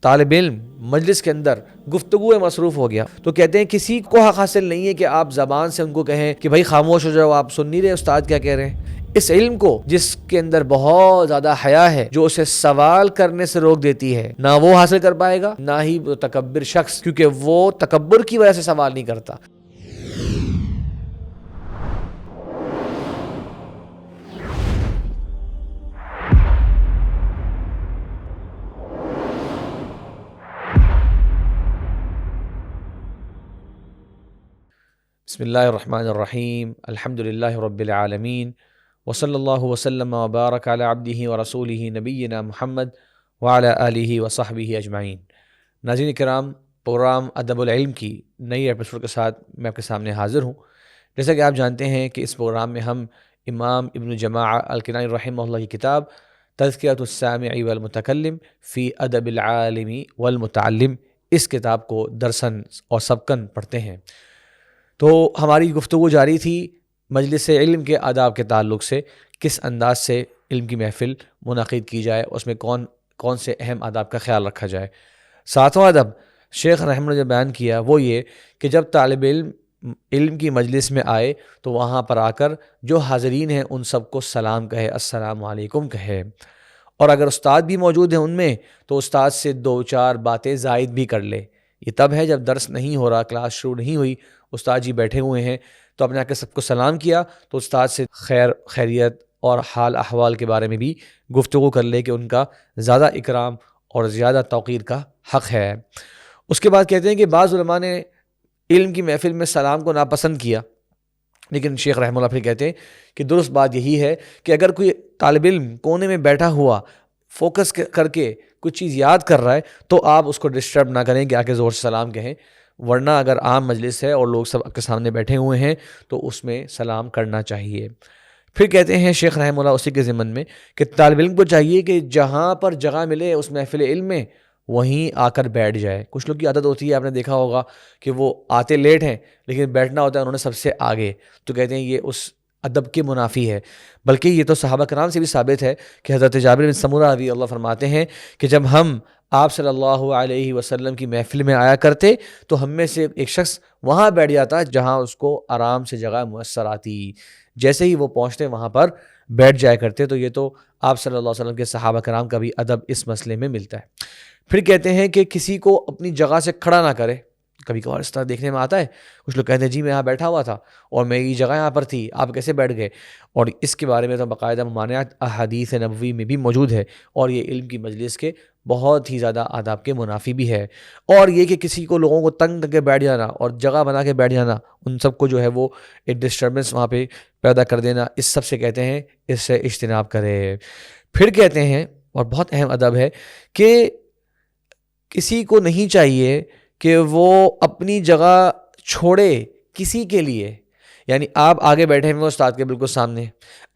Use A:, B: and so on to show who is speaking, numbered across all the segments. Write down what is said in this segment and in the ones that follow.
A: طالب علم مجلس کے اندر گفتگو میں مصروف ہو گیا تو کہتے ہیں کسی کو حق حاصل نہیں ہے کہ آپ زبان سے ان کو کہیں کہ بھائی خاموش ہو جاؤ، آپ سن نہیں رہے استاد کیا کہہ رہے ہیں۔ اس علم کو جس کے اندر بہت زیادہ حیا ہے، جو اسے سوال کرنے سے روک دیتی ہے، نہ وہ حاصل کر پائے گا نہ ہی وہ تکبر شخص، کیونکہ وہ تکبر کی وجہ سے سوال نہیں کرتا۔ بسم اللہ الرحمن الرحیم، الحمد للہ رب العالمین، وصلی اللہ وسلم وبارک علی عبدہ ورسولہ نبینا محمد وعلی آلہ وصحبہ اجمعین۔ ناظرین کرام، پروگرام ادب العلم کی نئی ایپیسوڈ کے ساتھ میں آپ کے سامنے حاضر ہوں۔ جیسا کہ آپ جانتے ہیں کہ اس پروگرام میں ہم امام ابن جماعہ الکنانی رحمہ اللہ کی کتاب تذکرۃ السامع والمتکلم فی ادب العالم والمتعلم، اس کتاب کو درسن اور سبقن پڑھتے ہیں۔ تو ہماری گفتگو جاری تھی مجلس علم کے آداب کے تعلق سے، کس انداز سے علم کی محفل منعقد کی جائے، اس میں کون سے اہم آداب کا خیال رکھا جائے۔ ساتواں ادب شیخ رحمہ اللہ نے بیان کیا وہ یہ کہ جب طالب علم کی مجلس میں آئے تو وہاں پر آ کر جو حاضرین ہیں ان سب کو سلام کہے، السلام علیکم کہے، اور اگر استاد بھی موجود ہیں ان میں تو استاد سے 2-4 باتیں زائد بھی کر لے۔ یہ تب ہے جب درس نہیں ہو رہا، کلاس شروع نہیں ہوئی، استاد جی بیٹھے ہوئے ہیں تو اپنے آ کے سب کو سلام کیا تو استاد سے خیریت اور حال احوال کے بارے میں بھی گفتگو کر لے کہ ان کا زیادہ اکرام اور زیادہ توقیر کا حق ہے۔ اس کے بعد کہتے ہیں کہ بعض علماء نے علم کی محفل میں سلام کو ناپسند کیا، لیکن شیخ رحمہ اللہ پھر کہتے ہیں کہ درست بات یہی ہے کہ اگر کوئی طالب علم کونے میں بیٹھا ہوا فوکس کر کے کچھ چیز یاد کر رہا ہے تو آپ اس کو ڈسٹرب نہ کریں کہ آ کے زور سے سلام کہیں، ورنہ اگر عام مجلس ہے اور لوگ سب آپ کے سامنے بیٹھے ہوئے ہیں تو اس میں سلام کرنا چاہیے۔ پھر کہتے ہیں شیخ رحمہ اللہ اسی کے ضمن میں کہ طالب علم کو چاہیے کہ جہاں پر جگہ ملے اس محفل علم میں وہیں آ کر بیٹھ جائے۔ کچھ لوگ کی عادت ہوتی ہے، آپ نے دیکھا ہوگا کہ وہ آتے لیٹ ہیں لیکن بیٹھنا ہوتا ہے انہوں نے سب سے آگے، تو کہتے ہیں یہ اس ادب کے منافی ہے۔ بلکہ یہ تو صحابہ کرام سے بھی ثابت ہے کہ حضرت جابر بن سمورہ رضی اللہ فرماتے ہیں کہ جب ہم آپ صلی اللہ علیہ وسلم کی محفل میں آیا کرتے تو ہم میں سے ایک شخص وہاں بیٹھ جاتا جہاں اس کو آرام سے جگہ میسر آتی، جیسے ہی وہ پہنچتے وہاں پر بیٹھ جایا کرتے۔ تو یہ تو آپ صلی اللہ علیہ وسلم کے صحابہ کرام کا بھی ادب اس مسئلے میں ملتا ہے۔ پھر کہتے ہیں کہ کسی کو اپنی جگہ سے کھڑا نہ کرے۔ کبھی کبھار اس طرح دیکھنے میں آتا ہے، کچھ لوگ کہتے ہیں جی میں یہاں بیٹھا ہوا تھا اور میری جگہ یہاں پر تھی، آپ کیسے بیٹھ گئے؟ اور اس کے بارے میں تو باقاعدہ ممانعت احادیث نبوی میں بھی موجود ہے، اور یہ علم کی مجلس کے بہت ہی زیادہ آداب کے منافی بھی ہے۔ اور یہ کہ کسی کو لوگوں کو تنگ کر کے بیٹھ جانا اور جگہ بنا کے بیٹھ جانا، ان سب کو جو ہے وہ ایک ڈسٹربنس وہاں پہ پیدا کر دینا، اس سب سے کہتے ہیں اس سے اجتناب کرے۔ پھر کہتے ہیں، اور بہت اہم ادب ہے، کہ کسی کو نہیں چاہیے کہ وہ اپنی جگہ چھوڑے کسی کے لیے، یعنی آپ آگے بیٹھے ہوئے استاد کے بالکل سامنے،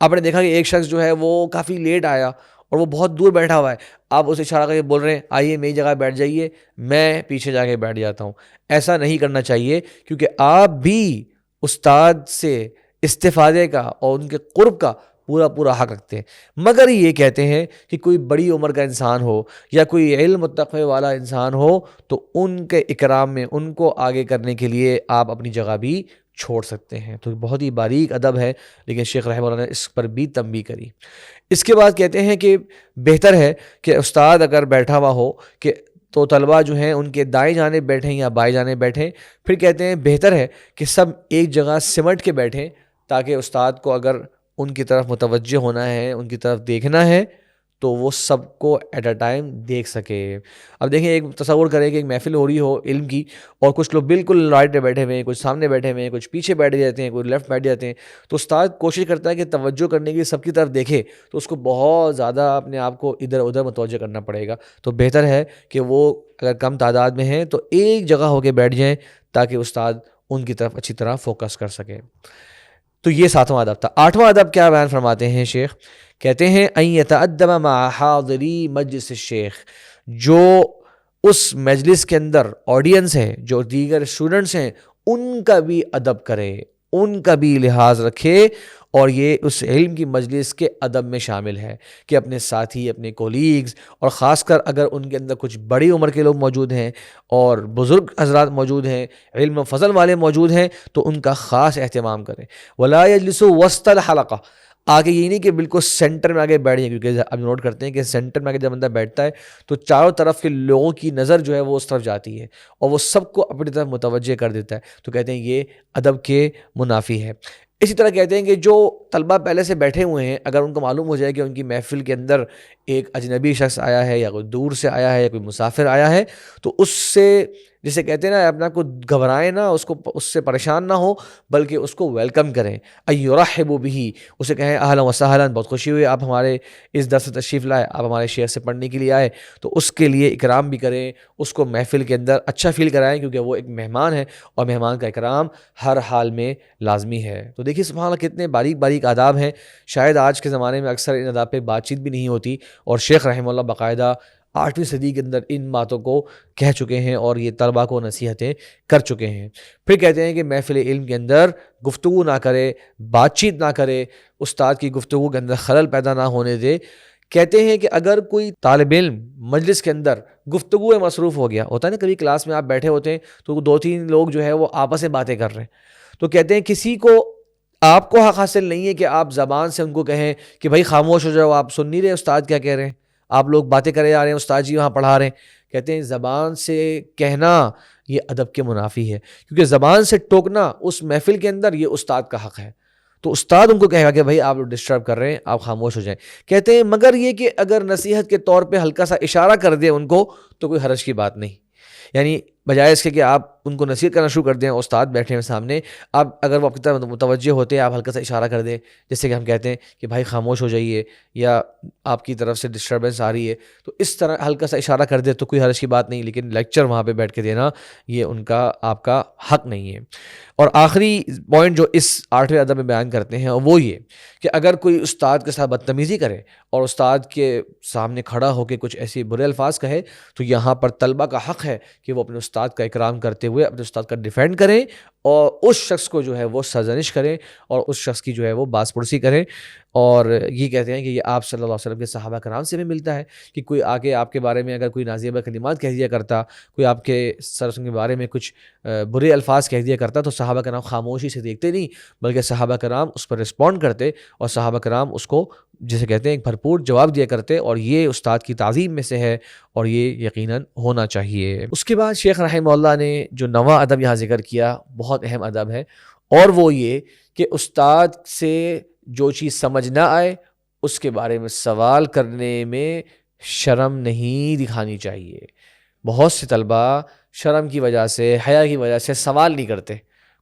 A: آپ نے دیکھا کہ ایک شخص جو ہے وہ کافی لیٹ آیا اور وہ بہت دور بیٹھا ہوا ہے، آپ اسے اشارہ کر کے بول رہے ہیں آئیے میری جگہ بیٹھ جائیے، میں پیچھے جا کے بیٹھ جاتا ہوں۔ ایسا نہیں کرنا چاہیے، کیونکہ آپ بھی استاد سے استفادے کا اور ان کے قرب کا پورا حق رکھتے ہیں، مگر یہ کہتے ہیں کہ کوئی بڑی عمر کا انسان ہو یا کوئی علم و تقوی والا انسان ہو تو ان کے اکرام میں ان کو آگے کرنے کے لیے آپ اپنی جگہ بھی چھوڑ سکتے ہیں۔ تو بہت ہی باریک ادب ہے، لیکن شیخ رحمہ اللہ نے اس پر بھی تنبیہ کری۔ اس کے بعد کہتے ہیں کہ بہتر ہے کہ استاد اگر بیٹھا ہوا ہو کہ تو طلبہ جو ہیں ان کے دائیں جانب بیٹھیں یا بائیں جانب بیٹھیں۔ پھر کہتے ہیں بہتر ہے کہ سب ایک جگہ سمٹ کے بیٹھیں تاکہ استاد کو اگر ان کی طرف متوجہ ہونا ہے، ان کی طرف دیکھنا ہے تو وہ سب کو ایٹ اے ٹائم دیکھ سکے۔ اب دیکھیں، ایک تصور کریں کہ ایک محفل ہو رہی ہو علم کی اور کچھ لوگ بالکل رائٹ پہ بیٹھے ہوئے ہیں، کچھ سامنے بیٹھے ہوئے ہیں، کچھ پیچھے بیٹھ جاتے ہیں، کوئی لیفٹ بیٹھ جاتے ہیں، تو استاد کوشش کرتا ہے کہ توجہ کرنے کی سب کی طرف دیکھے، تو اس کو بہت زیادہ اپنے آپ کو ادھر ادھر متوجہ کرنا پڑے گا۔ تو بہتر ہے کہ وہ اگر کم تعداد میں ہیں تو ایک جگہ ہو کے بیٹھ جائیں تاکہ استاد ان کی طرف اچھی طرح فوکس کر سکے۔ تو یہ 7واں ادب تھا۔ 8واں ادب کیا بیان فرماتے ہیں شیخ؟ کہتے ہیں ان یتأدب مع حاضری مجلس الشیخ، جو اس مجلس کے اندر آڈینس ہے، جو دیگر اسٹوڈنٹس ہیں، ان کا بھی ادب کرے، ان کا بھی لحاظ رکھے اور یہ اس علم کی مجلس کے ادب میں شامل ہے کہ اپنے ساتھی، اپنے کولیگز، اور خاص کر اگر ان کے اندر کچھ بڑی عمر کے لوگ موجود ہیں اور بزرگ حضرات موجود ہیں، علم و فضل والے موجود ہیں، تو ان کا خاص اہتمام کریں۔ ولا یجلسوا وسط الحلقہ، آگے یہ نہیں کہ بالکل سینٹر میں آگے بیٹھ جائیں، کیونکہ اب نوٹ کرتے ہیں کہ سینٹر میں آگے جب بندہ بیٹھتا ہے تو چاروں طرف کے لوگوں کی نظر جو ہے وہ اس طرف جاتی ہے اور وہ سب کو اپنی طرف متوجہ کر دیتا ہے، تو کہتے ہیں یہ ادب کے منافی ہے۔ اسی طرح کہتے ہیں کہ جو طلبہ پہلے سے بیٹھے ہوئے ہیں، اگر ان کو معلوم ہو جائے کہ ان کی محفل کے اندر ایک اجنبی شخص آیا ہے یا کوئی دور سے آیا ہے یا کوئی مسافر آیا ہے، تو اس سے جسے کہتے ہیں نا اپنا کو گھبرائیں نہ، اس سے پریشان نہ ہو، بلکہ اس کو ویلکم کریں۔ ایرحبوا بہ، اسے کہیں اہلا وسہلا، بہت خوشی ہوئی آپ ہمارے اس درس تشریف لائے، آپ ہمارے شیخ سے پڑھنے کے لیے آئے، تو اس کے لیے اکرام بھی کریں، اس کو محفل کے اندر اچھا فیل کرائیں، کیونکہ وہ ایک مہمان ہے اور مہمان کا اکرام ہر حال میں لازمی ہے۔ تو دیکھیے سبحان اللہ کتنے باریک باریک آداب ہیں، شاید آج کے زمانے میں اکثر ان آداب پہ بات چیت بھی نہیں ہوتی، اور شیخ رحمہ اللہ باقاعدہ 8ویں صدی کے اندر ان باتوں کو کہہ چکے ہیں اور یہ طلبہ کو نصیحتیں کر چکے ہیں۔ پھر کہتے ہیں کہ محفل علم کے اندر گفتگو نہ کرے، بات چیت نہ کرے، استاد کی گفتگو کے اندر خلل پیدا نہ ہونے دے۔ کہتے ہیں کہ اگر کوئی طالب علم مجلس کے اندر گفتگو میں مصروف ہو گیا، ہوتا ہے نا کبھی کلاس میں آپ بیٹھے ہوتے ہیں تو 2-3 لوگ جو ہے وہ آپس میں باتیں کر رہے ہیں، تو کہتے ہیں کسی کو آپ کو حق حاصل نہیں ہے کہ آپ زبان سے ان کو کہیں کہ بھائی خاموش ہو جاؤ، آپ سن نہیں رہے استاد کیا کہہ رہے ہیں، آپ لوگ باتیں کرے جا رہے ہیں، استاد جی وہاں پڑھا رہے ہیں۔ کہتے ہیں زبان سے کہنا یہ ادب کے منافی ہے، کیونکہ زبان سے ٹوکنا اس محفل کے اندر یہ استاد کا حق ہے، تو استاد ان کو کہے گا کہ بھائی آپ ڈسٹرب کر رہے ہیں، آپ خاموش ہو جائیں۔ کہتے ہیں مگر یہ کہ اگر نصیحت کے طور پہ ہلکا سا اشارہ کر دیں ان کو تو کوئی حرج کی بات نہیں، یعنی بجائے اس کے کہ آپ ان کو نصیحت کرنا شروع کر دیں، استاد بیٹھے ہیں سامنے، آپ اگر وہ آپ کی طرف متوجہ ہوتے ہیں، آپ ہلکا سا اشارہ کر دیں، جیسے کہ ہم کہتے ہیں کہ بھائی خاموش ہو جائیے، یا آپ کی طرف سے ڈسٹربنس آ رہی ہے، تو اس طرح ہلکا سا اشارہ کر دے تو کوئی حرج کی بات نہیں، لیکن لیکچر وہاں پہ بیٹھ کے دینا یہ ان کا آپ کا حق نہیں ہے۔ اور آخری پوائنٹ جو اس 8ویں ادب میں بیان کرتے ہیں وہ یہ کہ اگر کوئی استاد کے ساتھ بدتمیزی کرے اور استاد کے سامنے کھڑا ہو کے کچھ ایسی برے الفاظ کہے، تو یہاں پر طلبہ کا حق ہے کہ وہ اپنے استاد کا اکرام کرتے ہوئے اپنے استاد کا ڈیفینڈ کریں اور اس شخص کو جو ہے وہ سرزنش کریں اور اس شخص کی جو ہے وہ باز پرسی کریں۔ اور یہ کہتے ہیں کہ یہ آپ صلی اللہ علیہ وسلم کے صحابہ کرام سے بھی ملتا ہے کہ کوئی آگے آپ کے بارے میں اگر کوئی نازیبہ کلمات کہہ دیا کرتا، کوئی آپ کے سرسوں کے بارے میں کچھ برے الفاظ کہہ دیا کرتا، تو صحابہ کرام خاموشی سے دیکھتے نہیں، بلکہ صحابہ کرام اس پر رسپونڈ کرتے اور صحابہ کرام اس کو جسے کہتے ہیں ایک بھرپور جواب دیا کرتے، اور یہ استاد کی تعظیم میں سے ہے اور یہ یقیناً ہونا چاہیے۔ اس کے بعد شیخ رحمہ اللہ نے جو نواں ادب یہاں ذکر کیا بہت اہم ادب ہے، اور وہ یہ کہ استاد سے جو چیز سمجھ نہ آئے اس کے بارے میں سوال کرنے میں شرم نہیں دکھانی چاہیے۔ بہت سے طلبہ شرم کی وجہ سے، حیا کی وجہ سے سوال نہیں کرتے،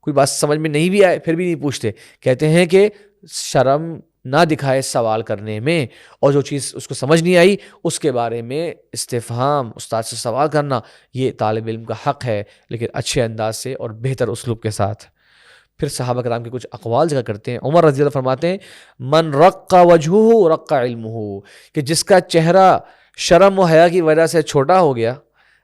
A: کوئی بات سمجھ میں نہیں بھی آئے پھر بھی نہیں پوچھتے۔ کہتے ہیں کہ شرم نہ دکھائے سوال کرنے میں، اور جو چیز اس کو سمجھ نہیں آئی اس کے بارے میں استفہام، استاد سے سوال کرنا، یہ طالب علم کا حق ہے، لیکن اچھے انداز سے اور بہتر اسلوب کے ساتھ۔ پھر صحابہ کرام کے کچھ اقوال ذکر کرتے ہیں۔ عمر رضی اللہ فرماتے ہیں من رق وجہہ رق علمہ، کہ جس کا چہرہ شرم و حیا کی وجہ سے چھوٹا ہو گیا۔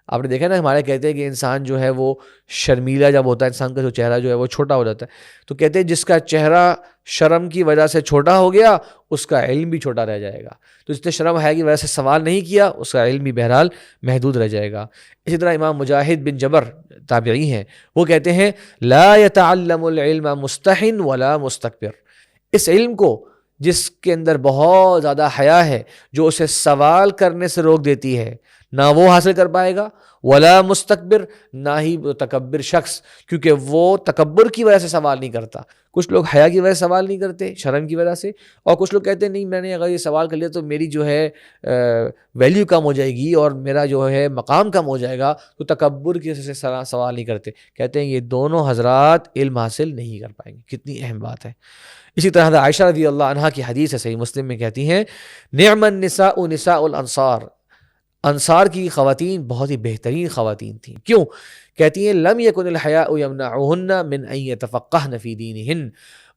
A: آپ نے دیکھا نا ہمارے کہتے ہیں کہ انسان جو ہے وہ شرمیلا جب ہوتا ہے، انسان کا جو چہرہ جو ہے وہ چھوٹا ہو جاتا ہے، تو کہتے ہیں جس کا چہرہ شرم کی وجہ سے چھوٹا ہو گیا اس کا علم بھی چھوٹا رہ جائے گا، تو جس نے شرم حیا کی وجہ سے سوال نہیں کیا اس کا علم بھی بہرحال محدود رہ جائے گا۔ اسی طرح امام مجاہد بن جبر تابعی ہیں، وہ کہتے ہیں لا يتعلم العلم مستحن ولا مستكبر، اس علم کو جس کے اندر بہت زیادہ حیا ہے، جو اسے سوال کرنے سے روک دیتی ہے، نہ وہ حاصل کر پائے گا، ولا مستکبر، نہ ہی وہ تکبر شخص، کیونکہ وہ تکبر کی وجہ سے سوال نہیں کرتا۔ کچھ لوگ حیا کی وجہ سے سوال نہیں کرتے، شرم کی وجہ سے، اور کچھ لوگ کہتے ہیں نہیں میں نے اگر یہ سوال کر لیا تو میری جو ہے ویلیو کم ہو جائے گی اور میرا جو ہے مقام کم ہو جائے گا، تو تکبر کی وجہ سے سوال نہیں کرتے۔ کہتے ہیں یہ دونوں حضرات علم حاصل نہیں کر پائیں گے، کتنی اہم بات ہے۔ اسی طرح حضرت عائشہ رضی اللہ عنہا کی حدیث ہے، صحیح مسلم میں کہتی ہیں نعم النساء نساء الانصار، انصار کی خواتین بہت ہی بہترین خواتین تھیں۔ کیوں؟ کہتی ہیں لم یکن الحیاء یمنعہن من ان یتفقہن فی دینہن،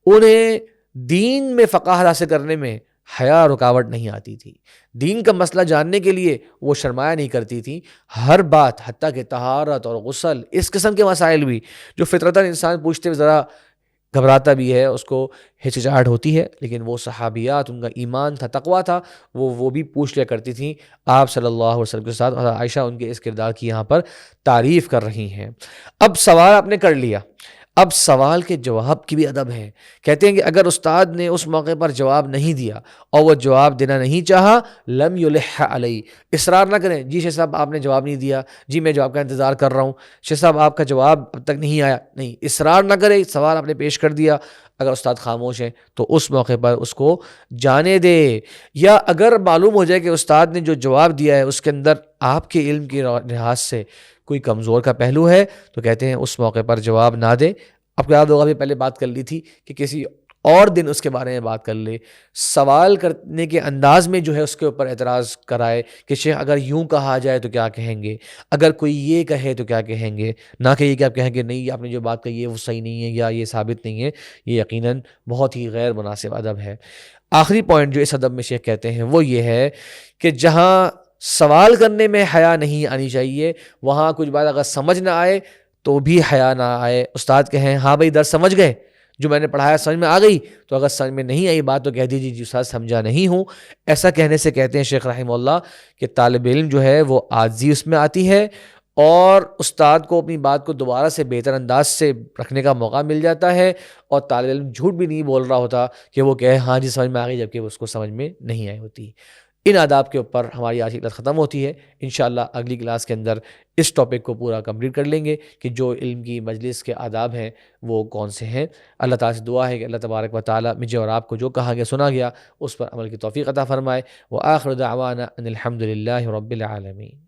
A: انہیں دین میں فقاہت حاصل کرنے میں حیا رکاوٹ نہیں آتی تھی، دین کا مسئلہ جاننے کے لیے وہ شرمایا نہیں کرتی تھی، ہر بات حتیٰ کہ طہارت اور غسل اس قسم کے مسائل بھی جو فطرتاً انسان پوچھتے ہوئے ذرا گھبراتا بھی ہے، اس کو ہچکچاہٹ ہوتی ہے، لیکن وہ صحابیات، ان کا ایمان تھا، تقویٰ تھا، وہ بھی پوچھ لیا کرتی تھیں آپ صلی اللہ علیہ وسلم کے ساتھ، اور عائشہ ان کے اس کردار کی یہاں پر تعریف کر رہی ہیں۔ اب سوال آپ نے کر لیا، اب سوال کے جواب کی بھی ادب ہے۔ کہتے ہیں کہ اگر استاد نے اس موقع پر جواب نہیں دیا اور وہ جواب دینا نہیں چاہا، لم یلح علیہ، اصرار نہ کریں، جی شیخ صاحب آپ نے جواب نہیں دیا، جی میں جواب کا انتظار کر رہا ہوں، شیخ صاحب آپ کا جواب اب تک نہیں آیا، نہیں، اصرار نہ کرے، سوال آپ نے پیش کر دیا، اگر استاد خاموش ہیں تو اس موقع پر اس کو جانے دے، یا اگر معلوم ہو جائے کہ استاد نے جو جواب دیا ہے اس کے اندر آپ کے علم کی لحاظ سے کوئی کمزور کا پہلو ہے، تو کہتے ہیں اس موقع پر جواب نہ دے۔ اب یاد ہوگا بھی پہلے بات کر لی تھی کہ کسی اور دن اس کے بارے میں بات کر لے، سوال کرنے کے انداز میں جو ہے اس کے اوپر اعتراض کرائے کہ شیخ اگر یوں کہا جائے تو کیا کہیں گے، اگر کوئی یہ کہے تو کیا کہیں گے، نہ کہ یہ کہ آپ کہیں گے نہیں آپ نے جو بات کہی ہے وہ صحیح نہیں ہے یا یہ ثابت نہیں ہے، یہ یقیناً بہت ہی غیر مناسب ادب ہے۔ آخری پوائنٹ جو اس ادب میں شیخ کہتے ہیں وہ یہ ہے کہ جہاں سوال کرنے میں حیا نہیں آنی چاہیے، وہاں کچھ بات اگر سمجھ نہ آئے تو بھی حیا نہ آئے، استاد کہیں ہاں بھائی درس سمجھ گئے، جو میں نے پڑھایا سمجھ میں آ گئی، تو اگر سمجھ میں نہیں آئی بات تو کہہ دیجیے جی استاد سمجھا نہیں ہوں۔ ایسا کہنے سے کہتے ہیں شیخ رحمہ اللہ کہ طالب علم جو ہے وہ عاجزی اس میں آتی ہے، اور استاد کو اپنی بات کو دوبارہ سے بہتر انداز سے رکھنے کا موقع مل جاتا ہے، اور طالب علم جھوٹ بھی نہیں بول رہا ہوتا کہ وہ کہے ہاں جی سمجھ میں آ گئی، جبکہ اس کو سمجھ میں نہیں آئی ہوتی۔ ان آداب کے اوپر ہماری آج کی کلاس ختم ہوتی ہے، انشاءاللہ اگلی کلاس کے اندر اس ٹاپک کو پورا کمپلیٹ کر لیں گے کہ جو علم کی مجلس کے آداب ہیں وہ کون سے ہیں۔ اللہ تعالیٰ سے دعا ہے کہ اللہ تبارک و تعالیٰ مجھے اور آپ کو جو کہا گیا سنا گیا اس پر عمل کی توفیق عطا فرمائے۔ وآخر دعوانا ان الحمد للہ رب العالمین۔